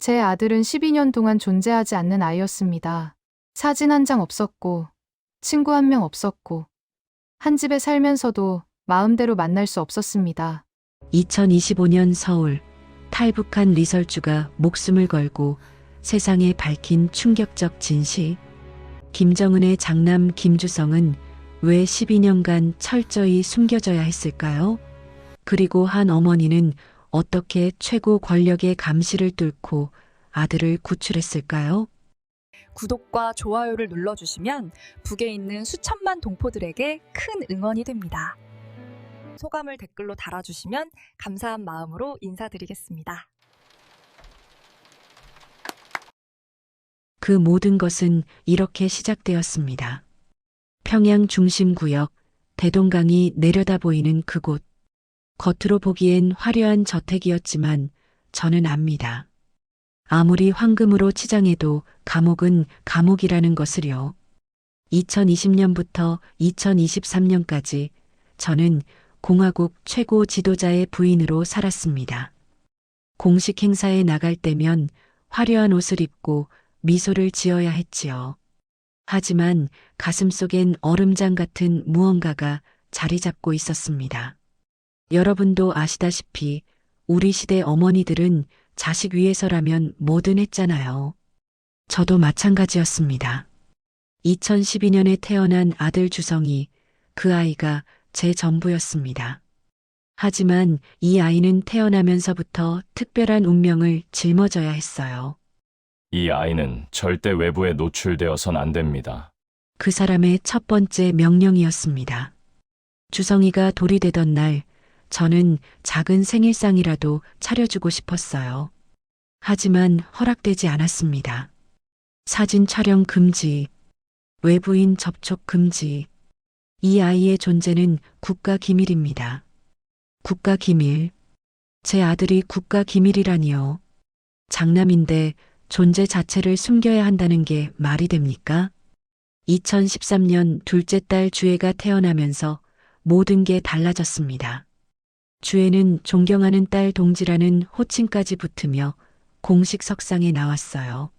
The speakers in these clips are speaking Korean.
제 아들은 12년 동안 존재하지 않는 아이였습니다. 사진 한 장 없었고, 친구 한 명 없었고, 한 집에 살면서도 마음대로 만날 수 없었습니다. 2025년 서울 탈북한 리설주가 목숨을 걸고 세상에 밝힌 충격적 진실. 김정은의 장남 김주성은 왜 12년간 철저히 숨겨져야 했을까요? 그리고 한 어머니는 어떻게 최고 권력의 감시를 뚫고 아들을 구출했을까요? 구독과 좋아요를 눌러주시면 북에 있는 수천만 동포들에게 큰 응원이 됩니다. 소감을 댓글로 달아주시면 감사한 마음으로 인사드리겠습니다. 그 모든 것은 이렇게 시작되었습니다. 평양 중심구역, 대동강이 내려다 보이는 그곳. 겉으로 보기엔 화려한 저택이었지만 저는 압니다. 아무리 황금으로 치장해도 감옥은 감옥이라는 것을요. 2020년부터 2023년까지 저는 공화국 최고 지도자의 부인으로 살았습니다. 공식 행사에 나갈 때면 화려한 옷을 입고 미소를 지어야 했지요. 하지만 가슴속엔 얼음장 같은 무언가가 자리 잡고 있었습니다. 여러분도 아시다시피 우리 시대 어머니들은 자식 위해서라면 뭐든 했잖아요. 저도 마찬가지였습니다. 2012년에 태어난 아들 주성이, 그 아이가 제 전부였습니다. 하지만 이 아이는 태어나면서부터 특별한 운명을 짊어져야 했어요. 이 아이는 절대 외부에 노출되어선 안 됩니다. 그 사람의 첫 번째 명령이었습니다. 주성이가 돌이 되던 날, 저는 작은 생일상이라도 차려주고 싶었어요. 하지만 허락되지 않았습니다. 사진 촬영 금지, 외부인 접촉 금지. 이 아이의 존재는 국가 기밀입니다. 국가 기밀. 제 아들이 국가 기밀이라니요. 장남인데 존재 자체를 숨겨야 한다는 게 말이 됩니까? 2013년 둘째 딸 주애가 태어나면서 모든 게 달라졌습니다. 주애는 존경하는 딸 동지라는 호칭까지 붙으며 공식 석상에 나왔어요.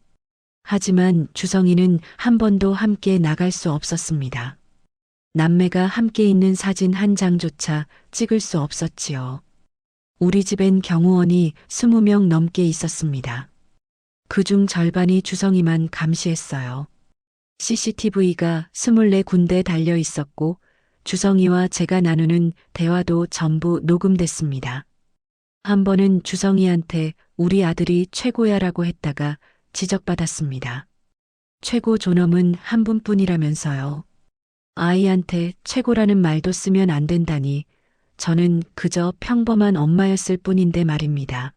하지만 주성이는 한 번도 함께 나갈 수 없었습니다. 남매가 함께 있는 사진 한 장조차 찍을 수 없었지요. 우리 집엔 경호원이 20명 넘게 있었습니다. 그중 절반이 주성이만 감시했어요. CCTV가 24군데 달려 있었고 주성이와 제가 나누는 대화도 전부 녹음됐습니다. 한 번은 주성이한테 우리 아들이 최고야라고 했다가 지적받았습니다. 최고 존엄은 한 분뿐이라면서요. 아이한테 최고라는 말도 쓰면 안 된다니 저는 그저 평범한 엄마였을 뿐인데 말입니다.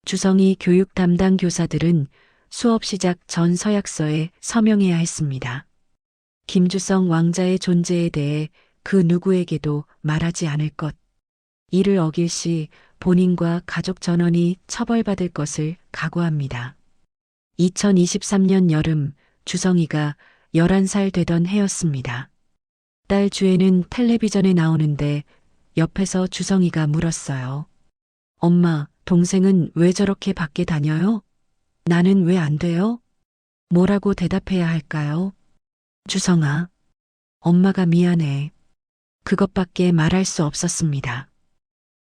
주성이 교육 담당 교사들은 수업 시작 전 서약서에 서명해야 했습니다. 김주성 왕자의 존재에 대해 그 누구에게도 말하지 않을 것. 이를 어길 시 본인과 가족 전원이 처벌받을 것을 각오합니다. 2023년 여름 주성이가 11살 되던 해였습니다. 딸 주애는 텔레비전에 나오는데 옆에서 주성이가 물었어요. 엄마, 동생은 왜 저렇게 밖에 다녀요? 나는 왜 안 돼요? 뭐라고 대답해야 할까요? 주성아, 엄마가 미안해. 그것밖에 말할 수 없었습니다.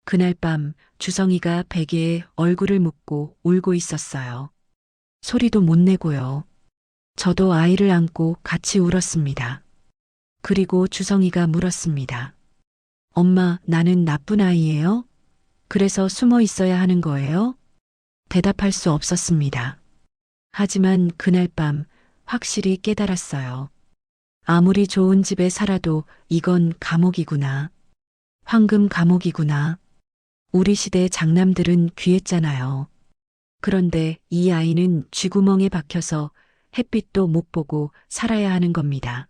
그날 밤 주성이가 베개에 얼굴을 묻고 울고 있었어요. 소리도 못 내고요. 저도 아이를 안고 같이 울었습니다. 그리고 주성이가 물었습니다. 엄마, 나는 나쁜 아이예요? 그래서 숨어 있어야 하는 거예요? 대답할 수 없었습니다. 하지만 그날 밤 확실히 깨달았어요. 아무리 좋은 집에 살아도 이건 감옥이구나. 황금 감옥이구나. 우리 시대 장남들은 귀했잖아요. 그런데 이 아이는 쥐구멍에 박혀서 햇빛도 못 보고 살아야 하는 겁니다.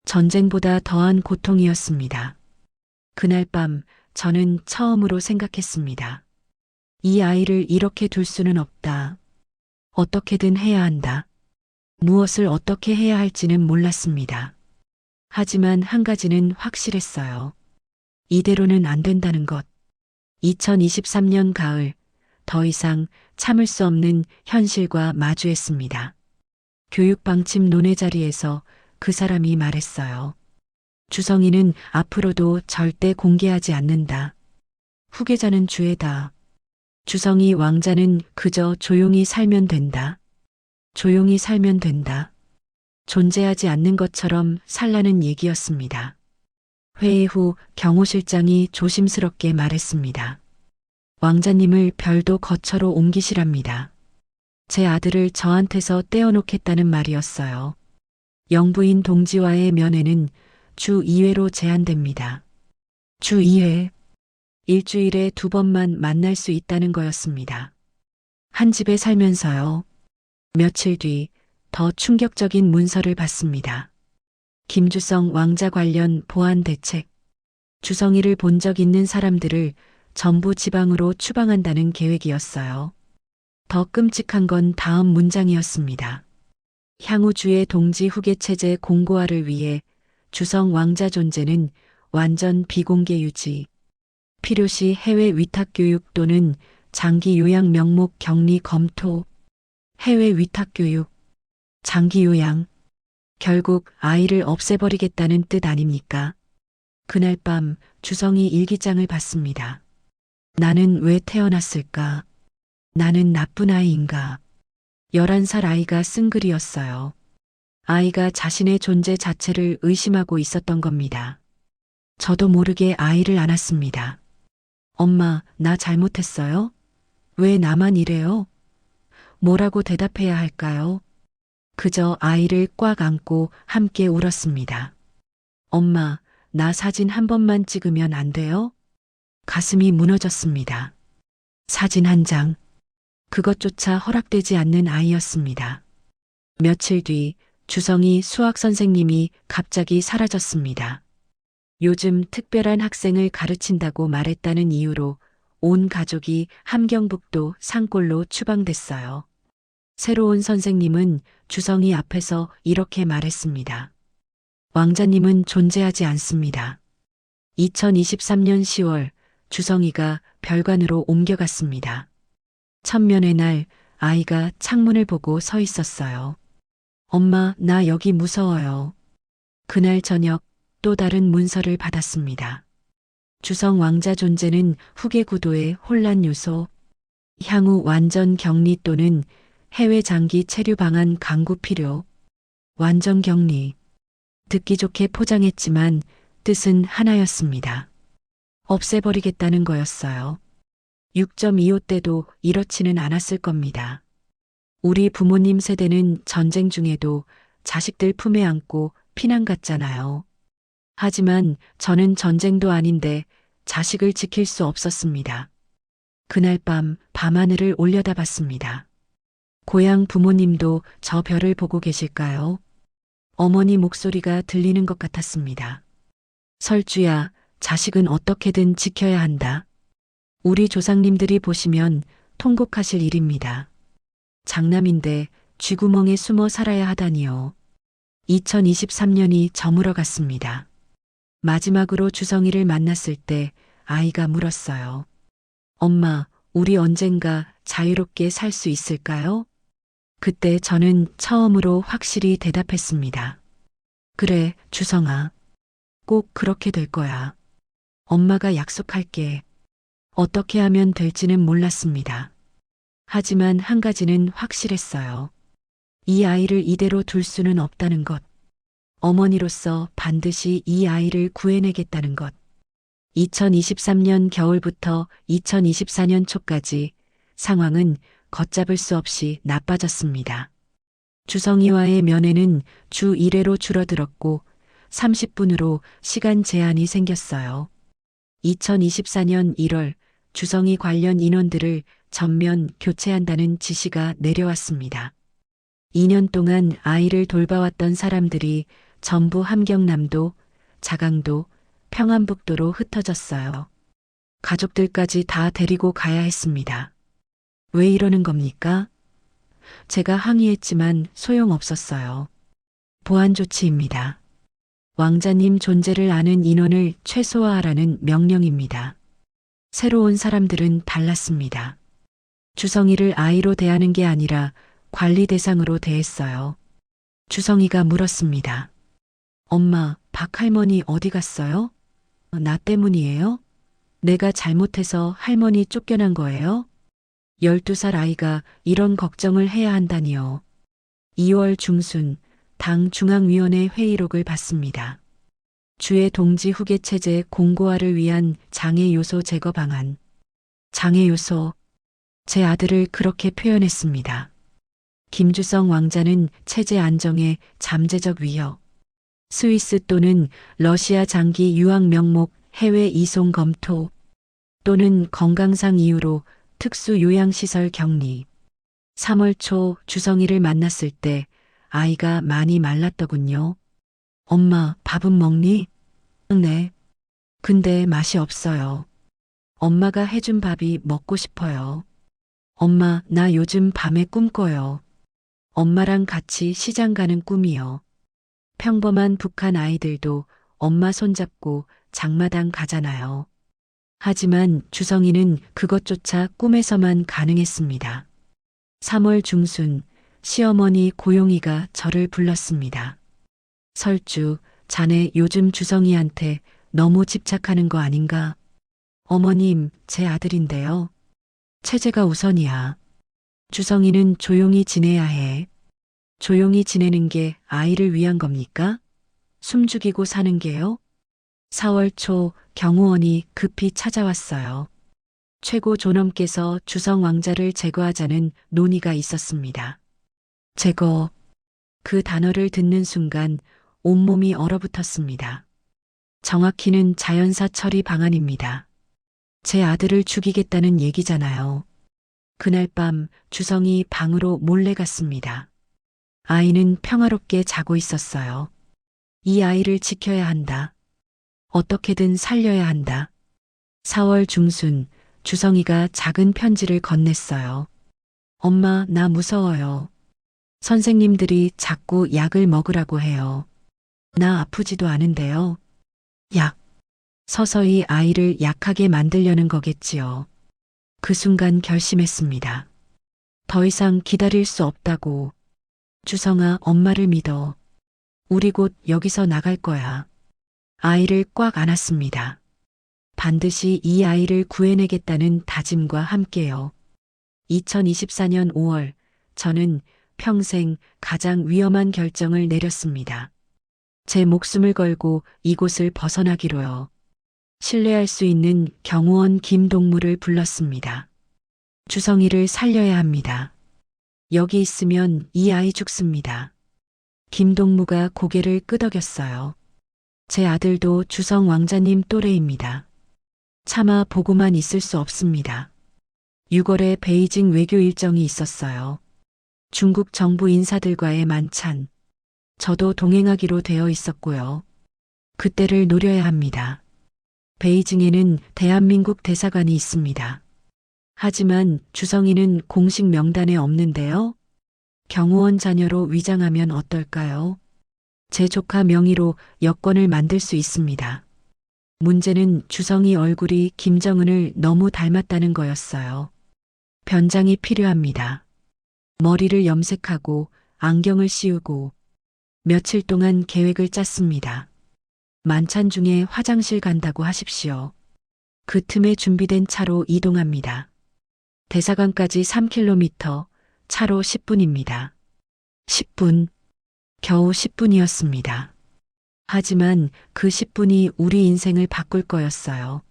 전쟁보다 더한 고통이었습니다. 그날 밤 저는 처음으로 생각했습니다. 이 아이를 이렇게 둘 수는 없다. 어떻게든 해야 한다. 무엇을 어떻게 해야 할지는 몰랐습니다. 하지만 한 가지는 확실했어요. 이대로는 안 된다는 것. 2023년 가을, 더 이상 참을 수 없는 현실과 마주했습니다. 교육방침 논의 자리에서 그 사람이 말했어요. 주성이는 앞으로도 절대 공개하지 않는다. 후계자는 주애다. 주성이 왕자는 그저 조용히 살면 된다. 조용히 살면 된다. 존재하지 않는 것처럼 살라는 얘기였습니다. 회의 후 경호실장이 조심스럽게 말했습니다. 왕자님을 별도 거처로 옮기시랍니다. 제 아들을 저한테서 떼어놓겠다는 말이었어요. 영부인 동지와의 면회는 주 2회로 제한됩니다. 주 2회. 일주일에 2번만 만날 수 있다는 거였습니다. 한 집에 살면서요. 며칠 뒤 더 충격적인 문서를 받습니다. 김주성 왕자 관련 보안 대책. 주성이를 본 적 있는 사람들을 전부 지방으로 추방한다는 계획이었어요. 더 끔찍한 건 다음 문장이었습니다. 향후 주의 동지 후계 체제 공고화를 위해 주성 왕자 존재는 완전 비공개 유지. 필요시 해외 위탁 교육 또는 장기 요양 명목 격리 검토. 해외 위탁 교육, 장기 요양. 결국 아이를 없애버리겠다는 뜻 아닙니까? 그날 밤 주성이 일기장을 받습니다. 나는 왜 태어났을까? 나는 나쁜 아이인가? 11살 아이가 쓴 글이었어요. 아이가 자신의 존재 자체를 의심하고 있었던 겁니다. 저도 모르게 아이를 안았습니다. 엄마, 나 잘못했어요? 왜 나만 이래요? 뭐라고 대답해야 할까요? 그저 아이를 꽉 안고 함께 울었습니다. 엄마, 나 사진 한 번만 찍으면 안 돼요? 가슴이 무너졌습니다. 사진 한 장. 그것조차 허락되지 않는 아이였습니다. 며칠 뒤 주성이 수학 선생님이 갑자기 사라졌습니다. 요즘 특별한 학생을 가르친다고 말했다는 이유로 온 가족이 함경북도 산골로 추방됐어요. 새로운 선생님은 주성이 앞에서 이렇게 말했습니다. 왕자님은 존재하지 않습니다. 2023년 10월 주성이가 별관으로 옮겨갔습니다. 천면의 날 아이가 창문을 보고 서 있었어요. 엄마, 나 여기 무서워요. 그날 저녁 또 다른 문서를 받았습니다. 주성 왕자 존재는 후계 구도의 혼란 요소. 향후 완전 격리 또는 해외 장기 체류 방안 강구 필요. 완전 격리. 듣기 좋게 포장했지만 뜻은 하나였습니다. 없애버리겠다는 거였어요. 6.25 때도 이렇지는 않았을 겁니다. 우리 부모님 세대는 전쟁 중에도 자식들 품에 안고 피난 갔잖아요. 하지만 저는 전쟁도 아닌데 자식을 지킬 수 없었습니다. 그날 밤 밤하늘을 올려다봤습니다. 고향 부모님도 저 별을 보고 계실까요? 어머니 목소리가 들리는 것 같았습니다. 설주야, 자식은 어떻게든 지켜야 한다. 우리 조상님들이 보시면 통곡하실 일입니다. 장남인데 쥐구멍에 숨어 살아야 하다니요. 2023년이 저물어 갔습니다. 마지막으로 주성이를 만났을 때 아이가 물었어요. 엄마, 우리 언젠가 자유롭게 살 수 있을까요? 그때 저는 처음으로 확실히 대답했습니다. 그래, 주성아. 꼭 그렇게 될 거야. 엄마가 약속할게. 어떻게 하면 될지는 몰랐습니다. 하지만 한 가지는 확실했어요. 이 아이를 이대로 둘 수는 없다는 것. 어머니로서 반드시 이 아이를 구해내겠다는 것. 2023년 겨울부터 2024년 초까지 상황은 걷잡을 수 없이 나빠졌습니다. 주성이와의 면회는 주 1회로 줄어들었고 30분으로 시간 제한이 생겼어요. 2024년 1월 주성이 관련 인원들을 전면 교체한다는 지시가 내려왔습니다. 2년 동안 아이를 돌봐왔던 사람들이 전부 함경남도, 자강도, 평안북도로 흩어졌어요. 가족들까지 다 데리고 가야 했습니다. 왜 이러는 겁니까? 제가 항의했지만 소용없었어요. 보안 조치입니다. 왕자님 존재를 아는 인원을 최소화하라는 명령입니다. 새로운 사람들은 달랐습니다. 주성이를 아이로 대하는 게 아니라 관리 대상으로 대했어요. 주성이가 물었습니다. 엄마, 박할머니 어디 갔어요? 나 때문이에요? 내가 잘못해서 할머니 쫓겨난 거예요? 12살 아이가 이런 걱정을 해야 한다니요. 2월 중순 당 중앙위원회 회의록을 봤습니다. 주의 동지 후계 체제 공고화를 위한 장애 요소 제거 방안. 장애 요소. 제 아들을 그렇게 표현했습니다. 김주성 왕자는 체제 안정에 잠재적 위협. 스위스 또는 러시아 장기 유학 명목 해외 이송 검토 또는 건강상 이유로 특수 요양시설 격리. 3월 초 주성이를 만났을 때 아이가 많이 말랐더군요. 엄마, 밥은 먹니? 네. 근데 맛이 없어요. 엄마가 해준 밥이 먹고 싶어요. 엄마, 나 요즘 밤에 꿈 꿔요. 엄마랑 같이 시장 가는 꿈이요. 평범한 북한 아이들도 엄마 손잡고 장마당 가잖아요. 하지만 주성이는 그것조차 꿈에서만 가능했습니다. 3월 중순 시어머니 고용이가 저를 불렀습니다. 설주, 자네 요즘 주성이한테 너무 집착하는 거 아닌가? 어머님, 제 아들인데요. 체제가 우선이야. 주성이는 조용히 지내야 해. 조용히 지내는 게 아이를 위한 겁니까? 숨죽이고 사는 게요? 4월 초 경호원이 급히 찾아왔어요. 최고 존엄께서 주성 왕자를 제거하자는 논의가 있었습니다. 제거. 그 단어를 듣는 순간 온몸이 얼어붙었습니다. 정확히는 자연사 처리 방안입니다. 제 아들을 죽이겠다는 얘기잖아요. 그날 밤 주성이 방으로 몰래 갔습니다. 아이는 평화롭게 자고 있었어요. 이 아이를 지켜야 한다. 어떻게든 살려야 한다. 4월 중순 주성이가 작은 편지를 건넸어요. 엄마, 나 무서워요. 선생님들이 자꾸 약을 먹으라고 해요. 나 아프지도 않은데요. 약. 서서히 아이를 약하게 만들려는 거겠지요. 그 순간 결심했습니다. 더 이상 기다릴 수 없다고. 주성아, 엄마를 믿어. 우리 곧 여기서 나갈 거야. 아이를 꽉 안았습니다. 반드시 이 아이를 구해내겠다는 다짐과 함께요. 2024년 5월, 저는 평생 가장 위험한 결정을 내렸습니다. 제 목숨을 걸고 이곳을 벗어나기로요. 신뢰할 수 있는 경호원 김동무를 불렀습니다. 주성이를 살려야 합니다. 여기 있으면 이 아이 죽습니다. 김동무가 고개를 끄덕였어요. 제 아들도 주성 왕자님 또래입니다. 차마 보고만 있을 수 없습니다. 6월에 베이징 외교 일정이 있었어요. 중국 정부 인사들과의 만찬. 저도 동행하기로 되어 있었고요. 그때를 노려야 합니다. 베이징에는 대한민국 대사관이 있습니다. 하지만 주성이는 공식 명단에 없는데요. 경호원 자녀로 위장하면 어떨까요? 제 조카 명의로 여권을 만들 수 있습니다. 문제는 주성이 얼굴이 김정은을 너무 닮았다는 거였어요. 변장이 필요합니다. 머리를 염색하고 안경을 씌우고 며칠 동안 계획을 짰습니다. 만찬 중에 화장실 간다고 하십시오. 그 틈에 준비된 차로 이동합니다. 대사관까지 3km, 차로 10분입니다. 10분. 겨우 10분이었습니다. 하지만 그 10분이 우리 인생을 바꿀 거였어요.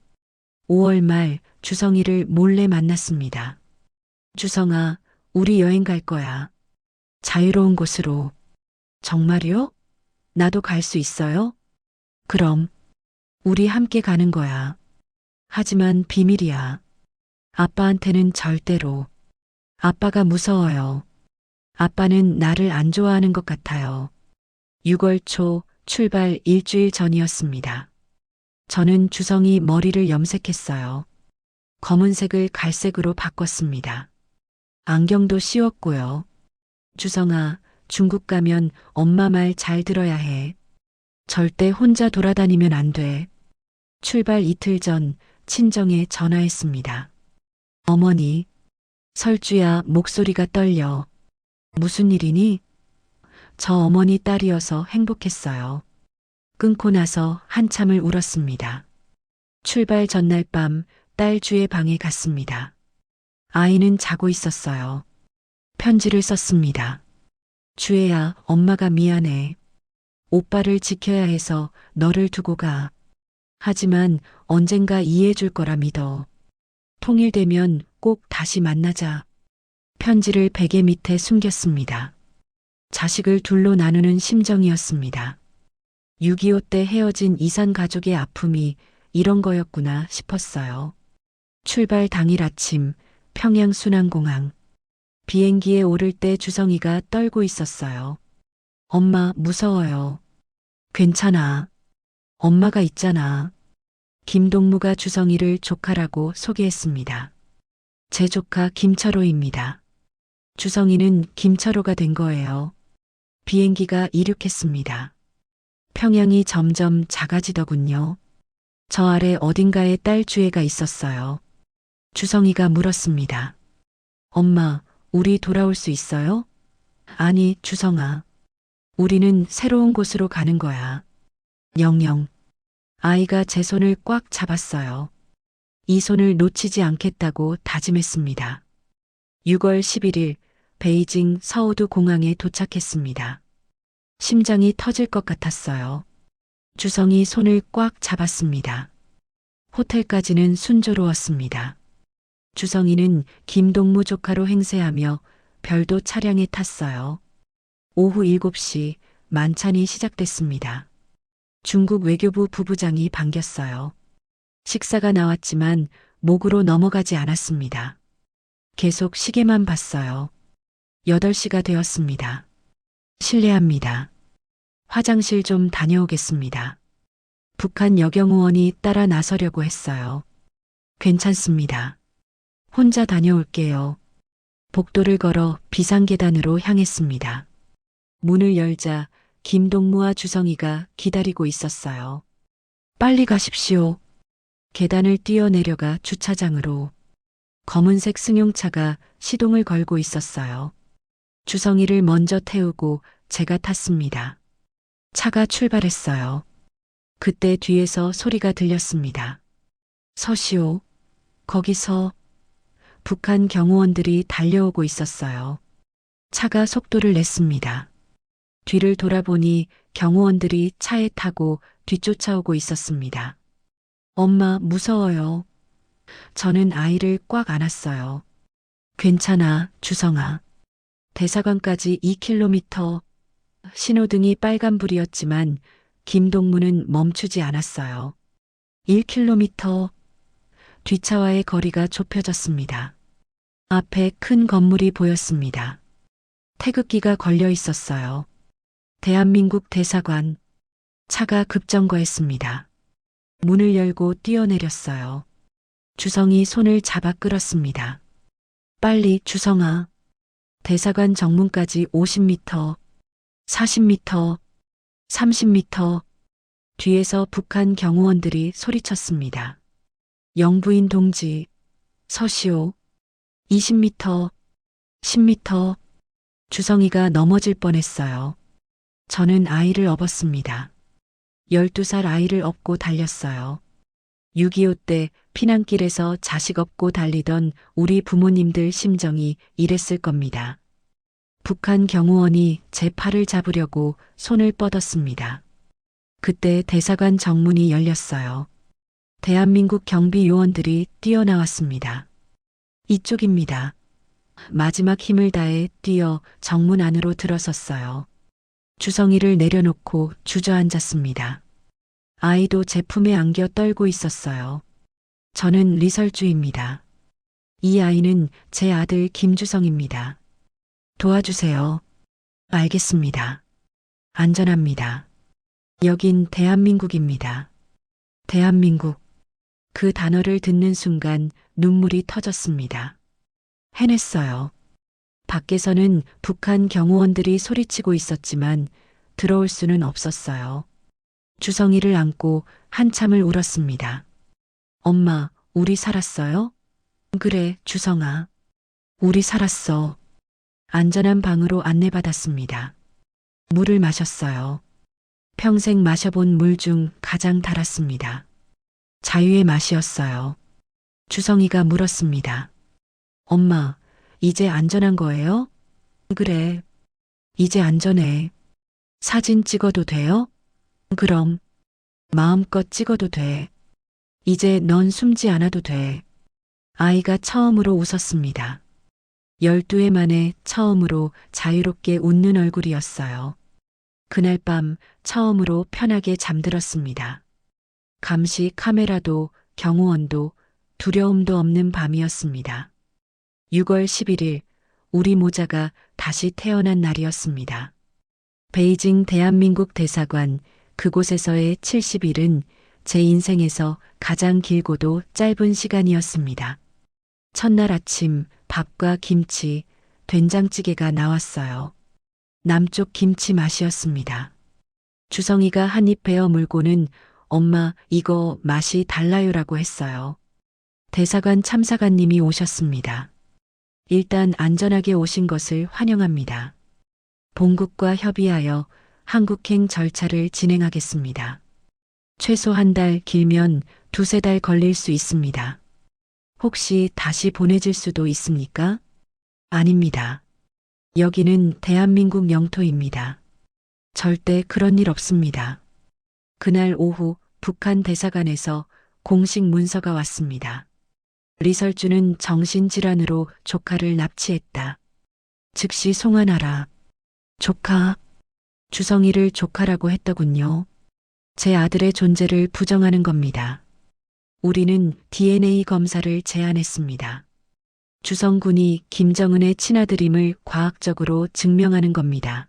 5월 말 주성이를 몰래 만났습니다. 주성아, 우리 여행 갈 거야. 자유로운 곳으로. 정말요? 나도 갈 수 있어요? 그럼. 우리 함께 가는 거야. 하지만 비밀이야. 아빠한테는 절대로. 아빠가 무서워요. 아빠는 나를 안 좋아하는 것 같아요. 6월 초 출발 일주일 전이었습니다. 저는 주성이 머리를 염색했어요. 검은색을 갈색으로 바꿨습니다. 안경도 씌웠고요. 주성아, 중국 가면 엄마 말 잘 들어야 해. 절대 혼자 돌아다니면 안 돼. 출발 이틀 전 친정에 전화했습니다. 어머니, 설주야 목소리가 떨려. 무슨 일이니? 저 어머니 딸이어서 행복했어요. 끊고 나서 한참을 울었습니다. 출발 전날 밤 딸 주의 방에 갔습니다. 아이는 자고 있었어요. 편지를 썼습니다. 주혜야, 엄마가 미안해. 오빠를 지켜야 해서 너를 두고 가. 하지만 언젠가 이해해 줄 거라 믿어. 통일되면 꼭 다시 만나자. 편지를 베개 밑에 숨겼습니다. 자식을 둘로 나누는 심정이었습니다. 6.25 때 헤어진 이산 가족의 아픔이 이런 거였구나 싶었어요. 출발 당일 아침 평양 순안공항. 비행기에 오를 때 주성이가 떨고 있었어요. 엄마 무서워요. 괜찮아. 엄마가 있잖아. 김동무가 주성이를 조카라고 소개했습니다. 제 조카 김철호입니다. 주성이는 김철호가 된 거예요. 비행기가 이륙했습니다. 평양이 점점 작아지더군요. 저 아래 어딘가에 딸 주혜가 있었어요. 주성이가 물었습니다. 엄마, 우리 돌아올 수 있어요? 아니, 주성아. 우리는 새로운 곳으로 가는 거야. 영영. 아이가 제 손을 꽉 잡았어요. 이 손을 놓치지 않겠다고 다짐했습니다. 6월 11일 베이징 서우두 공항에 도착했습니다. 심장이 터질 것 같았어요. 주성이 손을 꽉 잡았습니다. 호텔까지는 순조로웠습니다. 주성이는 김동무 조카로 행세하며 별도 차량에 탔어요. 오후 7시 만찬이 시작됐습니다. 중국 외교부 부부장이 반겼어요. 식사가 나왔지만 목으로 넘어가지 않았습니다. 계속 시계만 봤어요. 8시가 되었습니다. 실례합니다. 화장실 좀 다녀오겠습니다. 북한 여경의원이 따라 나서려고 했어요. 괜찮습니다. 혼자 다녀올게요. 복도를 걸어 비상계단으로 향했습니다. 문을 열자 김동무와 주성이가 기다리고 있었어요. 빨리 가십시오. 계단을 뛰어내려가 주차장으로. 검은색 승용차가 시동을 걸고 있었어요. 주성이를 먼저 태우고 제가 탔습니다. 차가 출발했어요. 그때 뒤에서 소리가 들렸습니다. 서시오. 거기서. 북한 경호원들이 달려오고 있었어요. 차가 속도를 냈습니다. 뒤를 돌아보니 경호원들이 차에 타고 뒤쫓아오고 있었습니다. 엄마, 무서워요. 저는 아이를 꽉 안았어요. 괜찮아, 주성아. 대사관까지 2km. 신호등이 빨간불이었지만 김동무는 멈추지 않았어요. 1km. 뒷차와의 거리가 좁혀졌습니다. 앞에 큰 건물이 보였습니다. 태극기가 걸려 있었어요. 대한민국 대사관. 차가 급정거했습니다. 문을 열고 뛰어내렸어요. 주성이 손을 잡아 끌었습니다. 빨리, 주성아. 대사관 정문까지 50m, 40m, 30m. 뒤에서 북한 경호원들이 소리쳤습니다. 영부인 동지, 서시오. 20m, 10m. 주성이가 넘어질 뻔했어요. 저는 아이를 업었습니다. 12살 아이를 업고 달렸어요. 6.25 때 피난길에서 자식 업고 달리던 우리 부모님들 심정이 이랬을 겁니다. 북한 경호원이 제 팔을 잡으려고 손을 뻗었습니다. 그때 대사관 정문이 열렸어요. 대한민국 경비 요원들이 뛰어나왔습니다. 이쪽입니다. 마지막 힘을 다해 뛰어 정문 안으로 들어섰어요. 주성이를 내려놓고 주저앉았습니다. 아이도 제 품에 안겨 떨고 있었어요. 저는 리설주입니다. 이 아이는 제 아들 김주성입니다. 도와주세요. 알겠습니다. 안전합니다. 여긴 대한민국입니다. 대한민국. 그 단어를 듣는 순간 눈물이 터졌습니다. 해냈어요. 밖에서는 북한 경호원들이 소리치고 있었지만 들어올 수는 없었어요. 주성이를 안고 한참을 울었습니다. 엄마, 우리 살았어요? 그래, 주성아. 우리 살았어. 안전한 방으로 안내받았습니다. 물을 마셨어요. 평생 마셔본 물 중 가장 달았습니다. 자유의 맛이었어요. 주성이가 물었습니다. 엄마, 이제 안전한 거예요? 그래. 이제 안전해. 사진 찍어도 돼요? 그럼. 마음껏 찍어도 돼. 이제 넌 숨지 않아도 돼. 아이가 처음으로 웃었습니다. 12해 만에 처음으로 자유롭게 웃는 얼굴이었어요. 그날 밤 처음으로 편하게 잠들었습니다. 감시 카메라도 경호원도 두려움도 없는 밤이었습니다. 6월 11일 우리 모자가 다시 태어난 날이었습니다. 베이징 대한민국 대사관 그곳에서의 70일은 제 인생에서 가장 길고도 짧은 시간이었습니다. 첫날 아침 밥과 김치, 된장찌개가 나왔어요. 남쪽 김치 맛이었습니다. 주성이가 한 입 베어 물고는 엄마 이거 맛이 달라요라고 했어요. 대사관 참사관님이 오셨습니다. 일단 안전하게 오신 것을 환영합니다. 본국과 협의하여 한국행 절차를 진행하겠습니다. 최소 한 달, 길면 두세 달 걸릴 수 있습니다. 혹시 다시 보내질 수도 있습니까? 아닙니다. 여기는 대한민국 영토입니다. 절대 그런 일 없습니다. 그날 오후 북한 대사관에서 공식 문서가 왔습니다. 리설주는 정신질환으로 조카를 납치했다. 즉시 송환하라. 조카. 주성이를 조카라고 했더군요. 제 아들의 존재를 부정하는 겁니다. 우리는 DNA 검사를 제안했습니다. 주성군이 김정은의 친아들임을 과학적으로 증명하는 겁니다.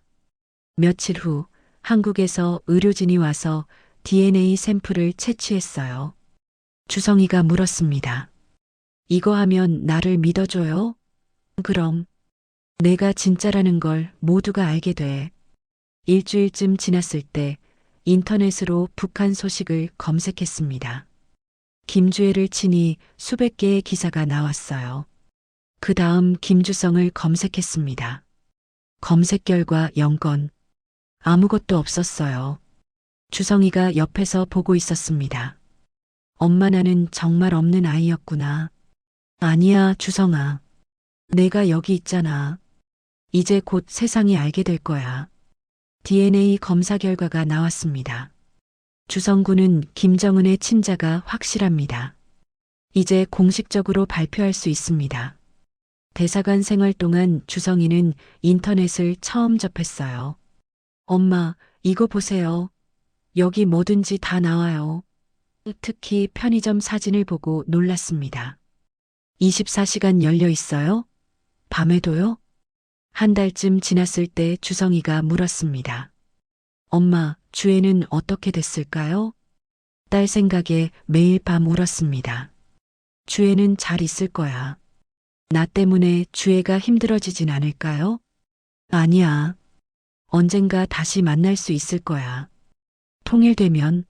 며칠 후 한국에서 의료진이 와서 DNA 샘플을 채취했어요. 주성이가 물었습니다. 이거 하면 나를 믿어줘요? 그럼. 내가 진짜라는 걸 모두가 알게 돼. 일주일쯤 지났을 때 인터넷으로 북한 소식을 검색했습니다. 김주애를 치니 수백 개의 기사가 나왔어요. 그 다음 김주성을 검색했습니다. 검색 결과 0건. 아무것도 없었어요. 주성이가 옆에서 보고 있었습니다. 엄마 나는 정말 없는 아이였구나. 아니야, 주성아. 내가 여기 있잖아. 이제 곧 세상이 알게 될 거야. DNA 검사 결과가 나왔습니다. 주성군은 김정은의 친자가 확실합니다. 이제 공식적으로 발표할 수 있습니다. 대사관 생활 동안 주성이는 인터넷을 처음 접했어요. 엄마, 이거 보세요. 여기 뭐든지 다 나와요. 특히 편의점 사진을 보고 놀랐습니다. 24시간 열려 있어요? 밤에도요? 한 달쯤 지났을 때 주성이가 물었습니다. 엄마, 주애는 어떻게 됐을까요? 딸 생각에 매일 밤 울었습니다. 주애는 잘 있을 거야. 나 때문에 주애가 힘들어지진 않을까요? 아니야. 언젠가 다시 만날 수 있을 거야. 통일되면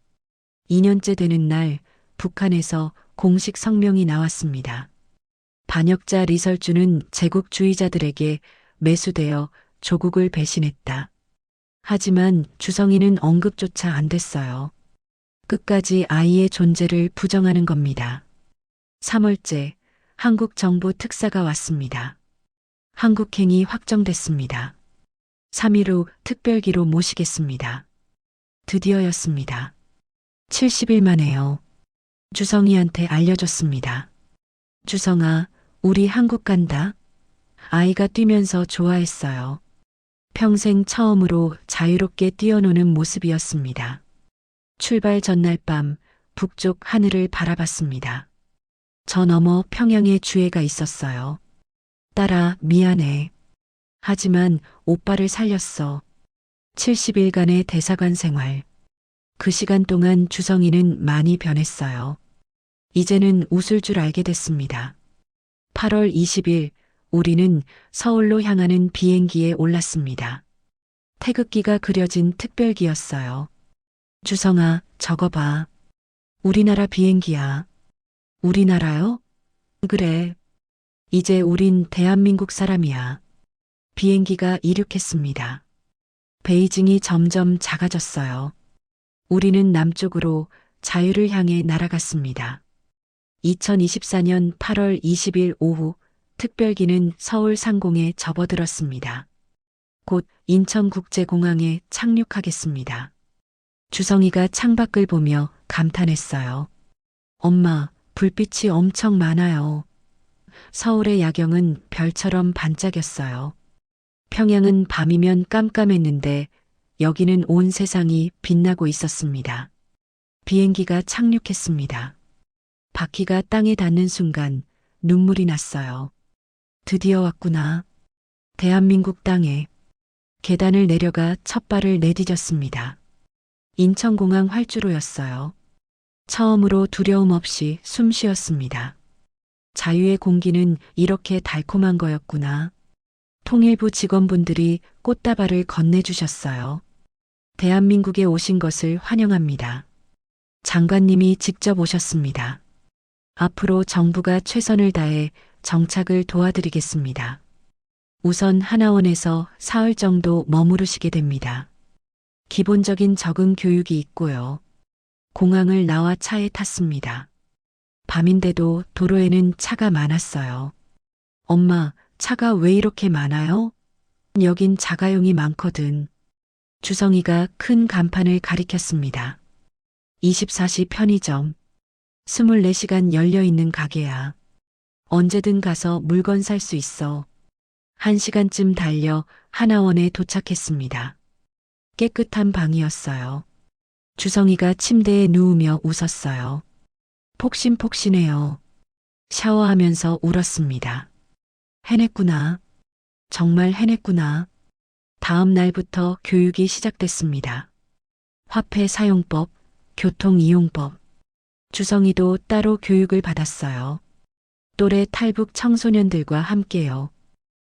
2년째 되는 날 북한에서 공식 성명이 나왔습니다. 반역자 리설주는 제국주의자들에게 매수되어 조국을 배신했다. 하지만 주성이는 언급조차 안 됐어요. 끝까지 아이의 존재를 부정하는 겁니다. 3월째 한국 정부 특사가 왔습니다. 한국행이 확정됐습니다. 3일 후 특별기로 모시겠습니다. 드디어였습니다. 70일 만에요. 주성이한테 알려줬습니다. 주성아, 우리 한국 간다. 아이가 뛰면서 좋아했어요. 평생 처음으로 자유롭게 뛰어노는 모습이었습니다. 출발 전날 밤 북쪽 하늘을 바라봤습니다. 저 너머 평양에 주애가 있었어요. 딸아, 미안해. 하지만 오빠를 살렸어. 70일간의 대사관 생활. 그 시간 동안 주성이는 많이 변했어요. 이제는 웃을 줄 알게 됐습니다. 8월 20일 우리는 서울로 향하는 비행기에 올랐습니다. 태극기가 그려진 특별기였어요. 주성아, 저거 봐. 우리나라 비행기야. 우리나라요? 그래. 이제 우린 대한민국 사람이야. 비행기가 이륙했습니다. 베이징이 점점 작아졌어요. 우리는 남쪽으로 자유를 향해 날아갔습니다. 2024년 8월 20일 오후 특별기는 서울 상공에 접어들었습니다. 곧 인천국제공항에 착륙하겠습니다. 주성이가 창밖을 보며 감탄했어요. 엄마, 불빛이 엄청 많아요. 서울의 야경은 별처럼 반짝였어요. 평양은 밤이면 깜깜했는데 여기는 온 세상이 빛나고 있었습니다. 비행기가 착륙했습니다. 바퀴가 땅에 닿는 순간 눈물이 났어요. 드디어 왔구나. 대한민국 땅에. 계단을 내려가 첫 발을 내디뎠습니다. 인천공항 활주로였어요. 처음으로 두려움 없이 숨 쉬었습니다. 자유의 공기는 이렇게 달콤한 거였구나. 통일부 직원분들이 꽃다발을 건네주셨어요. 대한민국에 오신 것을 환영합니다. 장관님이 직접 오셨습니다. 앞으로 정부가 최선을 다해 정착을 도와드리겠습니다. 우선 하나원에서 사흘 정도 머무르시게 됩니다. 기본적인 적응 교육이 있고요. 공항을 나와 차에 탔습니다. 밤인데도 도로에는 차가 많았어요. 엄마, 차가 왜 이렇게 많아요? 여긴 자가용이 많거든. 주성이가 큰 간판을 가리켰습니다. 24시 편의점. 24시간 열려있는 가게야. 언제든 가서 물건 살 수 있어. 1시간쯤 달려 하나원에 도착했습니다. 깨끗한 방이었어요. 주성이가 침대에 누우며 웃었어요. 폭신폭신해요. 샤워하면서 울었습니다. 해냈구나. 정말 해냈구나. 다음 날부터 교육이 시작됐습니다. 화폐 사용법, 교통 이용법. 주성이도 따로 교육을 받았어요. 또래 탈북 청소년들과 함께요.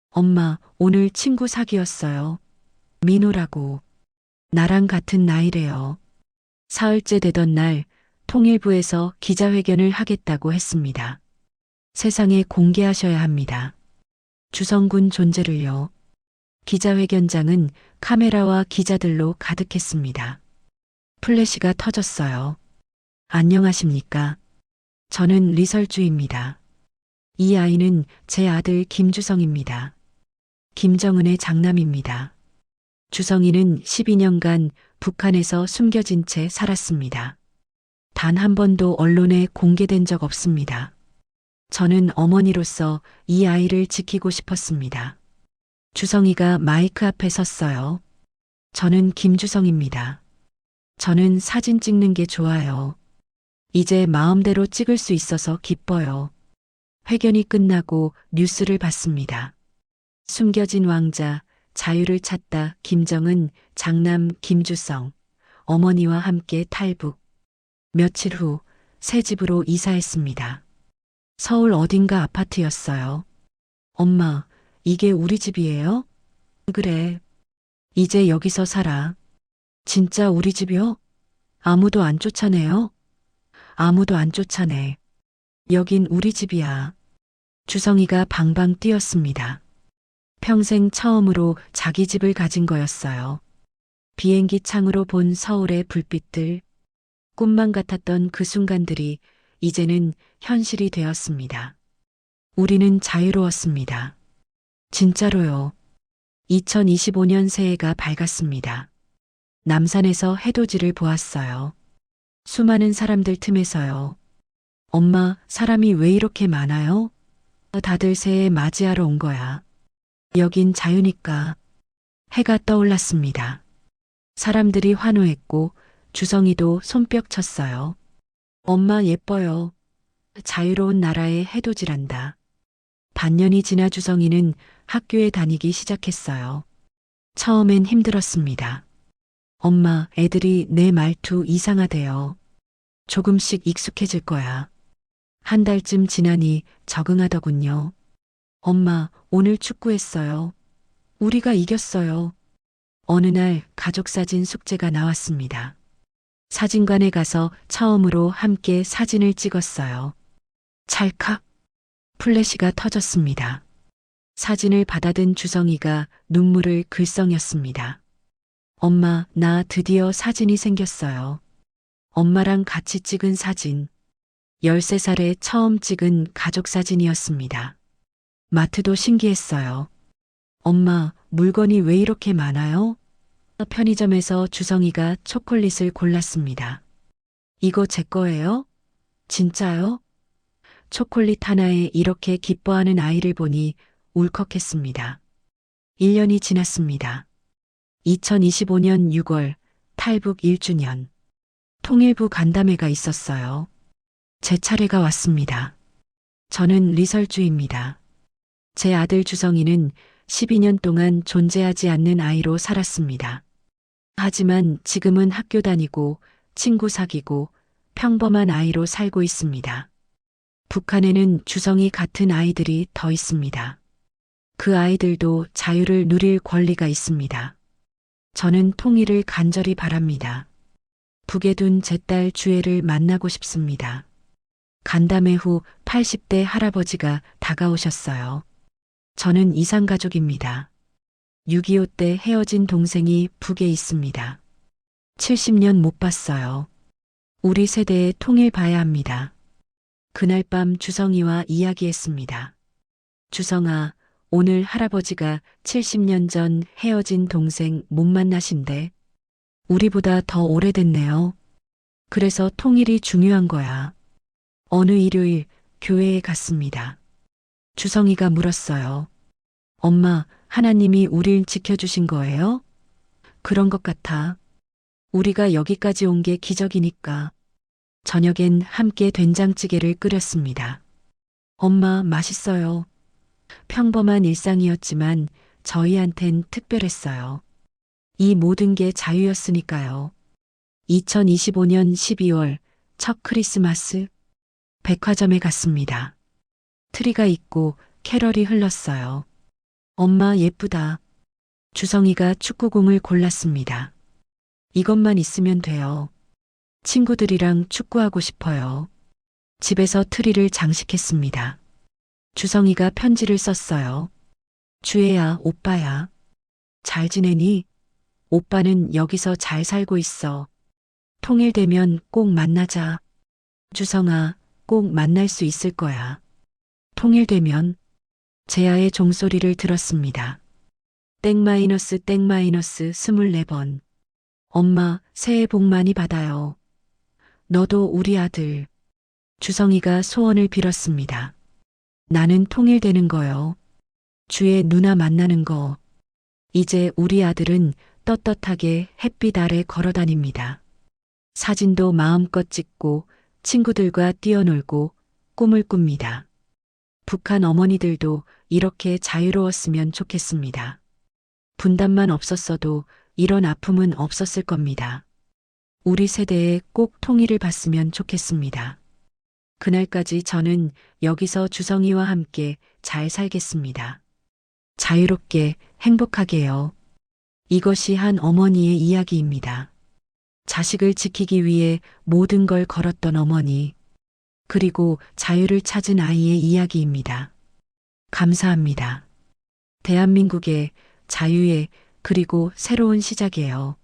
엄마, 오늘 친구 사귀었어요. 민호라고. 나랑 같은 나이래요. 사흘째 되던 날 통일부에서 기자회견을 하겠다고 했습니다. 세상에 공개하셔야 합니다. 주성군 존재를요. 기자회견장은 카메라와 기자들로 가득했습니다. 플래시가 터졌어요. 안녕하십니까? 저는 리설주입니다. 이 아이는 제 아들 김주성입니다. 김정은의 장남입니다. 주성이는 12년간 북한에서 숨겨진 채 살았습니다. 단 한 번도 언론에 공개된 적 없습니다. 저는 어머니로서 이 아이를 지키고 싶었습니다. 주성이가 마이크 앞에 섰어요. 저는 김주성입니다. 저는 사진 찍는 게 좋아요. 이제 마음대로 찍을 수 있어서 기뻐요. 회견이 끝나고 뉴스를 봤습니다. 숨겨진 왕자, 자유를 찾다 김정은, 장남 김주성, 어머니와 함께 탈북. 며칠 후 새 집으로 이사했습니다. 서울 어딘가 아파트였어요. 엄마, 이게 우리 집이에요? 그래. 이제 여기서 살아. 진짜 우리 집이요? 아무도 안 쫓아내요? 아무도 안 쫓아내. 여긴 우리 집이야. 주성이가 방방 뛰었습니다. 평생 처음으로 자기 집을 가진 거였어요. 비행기 창으로 본 서울의 불빛들, 꿈만 같았던 그 순간들이 이제는 현실이 되었습니다. 우리는 자유로웠습니다. 진짜로요. 2025년 새해가 밝았습니다. 남산에서 해돋이를 보았어요. 수많은 사람들 틈에서요. 엄마, 사람이 왜 이렇게 많아요? 다들 새해 맞이하러 온 거야. 여긴 자유니까. 해가 떠올랐습니다. 사람들이 환호했고 주성이도 손뼉 쳤어요. 엄마 예뻐요. 자유로운 나라의 해돋이란다. 반년이 지나 주성이는 학교에 다니기 시작했어요. 처음엔 힘들었습니다. 엄마, 애들이 내 말투 이상하대요. 조금씩 익숙해질 거야. 한 달쯤 지나니 적응하더군요. 엄마, 오늘 축구했어요. 우리가 이겼어요. 어느 날 가족사진 숙제가 나왔습니다. 사진관에 가서 처음으로 함께 사진을 찍었어요. 찰칵. 플래시가 터졌습니다. 사진을 받아든 주성이가 눈물을 글썽였습니다. 엄마, 나 드디어 사진이 생겼어요. 엄마랑 같이 찍은 사진. 13살에 처음 찍은 가족 사진이었습니다. 마트도 신기했어요. 엄마, 물건이 왜 이렇게 많아요? 편의점에서 주성이가 초콜릿을 골랐습니다. 이거 제 거예요? 진짜요? 초콜릿 하나에 이렇게 기뻐하는 아이를 보니 울컥했습니다. 1년이 지났습니다. 2025년 6월 탈북 1주년. 통일부 간담회가 있었어요. 제 차례가 왔습니다. 저는 리설주입니다. 제 아들 주성이는 12년 동안 존재하지 않는 아이로 살았습니다. 하지만 지금은 학교 다니고 친구 사귀고 평범한 아이로 살고 있습니다. 북한에는 주성이 같은 아이들이 더 있습니다. 그 아이들도 자유를 누릴 권리가 있습니다. 저는 통일을 간절히 바랍니다. 북에 둔 제 딸 주애를 만나고 싶습니다. 간담회 후 80대 할아버지가 다가오셨어요. 저는 이산가족입니다. 6.25 때 헤어진 동생이 북에 있습니다. 70년 못 봤어요. 우리 세대의 통일 봐야 합니다. 그날 밤 주성이와 이야기했습니다. 주성아, 오늘 할아버지가 70년 전 헤어진 동생 못 만나신대. 우리보다 더 오래됐네요. 그래서 통일이 중요한 거야. 어느 일요일 교회에 갔습니다. 주성이가 물었어요. 엄마, 하나님이 우릴 지켜주신 거예요? 그런 것 같아. 우리가 여기까지 온 게 기적이니까. 저녁엔 함께 된장찌개를 끓였습니다. 엄마, 맛있어요. 평범한 일상이었지만 저희한텐 특별했어요. 이 모든 게 자유였으니까요. 2025년 12월 첫 크리스마스 백화점에 갔습니다. 트리가 있고 캐럴이 흘렀어요. 엄마 예쁘다. 주성이가 축구공을 골랐습니다. 이것만 있으면 돼요. 친구들이랑 축구하고 싶어요. 집에서 트리를 장식했습니다. 주성이가 편지를 썼어요. 주애야, 오빠야. 잘 지내니? 오빠는 여기서 잘 살고 있어. 통일되면 꼭 만나자. 주성아, 꼭 만날 수 있을 거야. 통일되면 제아의 종소리를 들었습니다. 땡마이너스 24번. 엄마, 새해 복 많이 받아요. 너도 우리 아들. 주성이가 소원을 빌었습니다. 나는 통일되는 거요. 주의 누나 만나는 거. 이제 우리 아들은 떳떳하게 햇빛 아래 걸어다닙니다. 사진도 마음껏 찍고 친구들과 뛰어놀고 꿈을 꿉니다. 북한 어머니들도 이렇게 자유로웠으면 좋겠습니다. 분단만 없었어도 이런 아픔은 없었을 겁니다. 우리 세대에 꼭 통일을 봤으면 좋겠습니다. 그날까지 저는 여기서 주성이와 함께 잘 살겠습니다. 자유롭게 행복하게요. 이것이 한 어머니의 이야기입니다. 자식을 지키기 위해 모든 걸 걸었던 어머니, 그리고 자유를 찾은 아이의 이야기입니다. 감사합니다. 대한민국의 자유의 그리고 새로운 시작이에요.